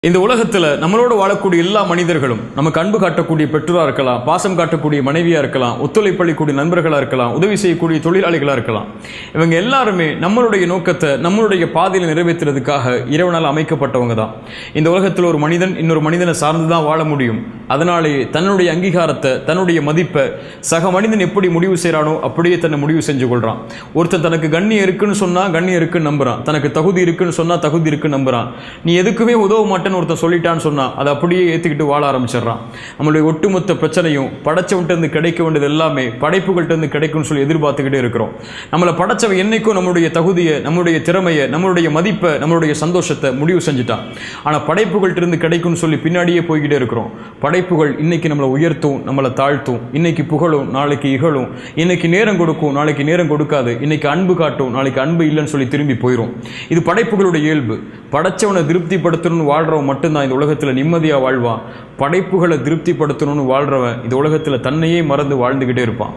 இந்த உலகத்தில் நம்மளோடு வாழக்கூடிய எல்லா மனிதர்களும் நமக்கு அன்பு காட்டக்கூடிய பெற்றோராக இருக்கலாம், பாசம் காட்டக்கூடிய மனைவியாக இருக்கலாம், ஒத்துழைப்பளிக்கூடிய நண்பர்களாக இருக்கலாம், உதவி செய்யக்கூடிய தொழிலாளிகளாக இருக்கலாம். இவங்க எல்லாருமே நம்மளுடைய நோக்கத்தை நம்மளுடைய பாதையில் நிறைவேற்றுறதுக்காக இறைவனால் அமைக்கப்பட்டவங்க தான். இந்த உலகத்தில் ஒரு மனிதன் இன்னொரு மனிதனை சார்ந்து தான் வாழ முடியும். அதனாலேயே தன்னுடைய அங்கீகாரத்தை, தன்னுடைய மதிப்பை சக மனிதன் எப்படி முடிவு செய்கிறானோ அப்படியே தன்னை முடிவு செஞ்சு கொள்கிறான். ஒருத்தன் தனக்கு கண்ணியம் இருக்குன்னு சொன்னால் கண்ணியம் இருக்குன்னு நம்புறான், தனக்கு தகுதி இருக்குன்னு சொன்னால் தகுதி இருக்குன்னு நம்புறான். நீ எதுக்குமே உதவ மாட்டேன்னு ஒருத்தன் சொல்லிட்டான்னு சொன்னால் அதை அப்படியே ஏற்றுக்கிட்டு வாழ ஆரம்பிச்சிடறான். நம்மளுடைய ஒட்டுமொத்த பிரச்சனையும் படைச்சவன்ட்டு கிடைக்க வேண்டியது எல்லாமே படைப்புகள்கிட்ட கிடைக்கும்னு சொல்லி எதிர்பார்த்துக்கிட்டே இருக்கிறோம். நம்மளை படைச்சவன் என்னைக்கும் நம்மளுடைய தகுதியை, நம்மளுடைய திறமையை, நம்மளுடைய மதிப்பை, நம்மளுடைய சந்தோஷத்தை முடிவு செஞ்சுட்டான். ஆனால் படைப்புகள்கிட்ட கிடைக்கும்னு சொல்லி பின்னாடியே போய்கிட்டே இருக்கிறோம். படைப்புகள் இன்னைக்கு நம்மளை உயர்த்தும், நம்மளை தாழ்த்தும், இன்னைக்கு புகழும், நாளைக்கு இகழும், இன்னைக்கு நேரம் கொடுக்கும், நாளைக்கு நேரம் கொடுக்காது, இன்னைக்கு அன்பு காட்டும், நாளைக்கு அன்பு இல்லைன்னு சொல்லி திரும்பி போயிடும். இது படைப்புகளுடைய இயல்பு. படைச்சவனை திருப்திப்படுத்தணும்னு வாழ்றவன் மட்டும்தான் இந்த உலகத்தில் நிம்மதியாக வாழ்வான். படைப்புகளை திருப்திப்படுத்தணும்னு வாழ்றவன் இந்த உலகத்தில் தன்னையே மறந்து வாழ்ந்துக்கிட்டே இருப்பான்.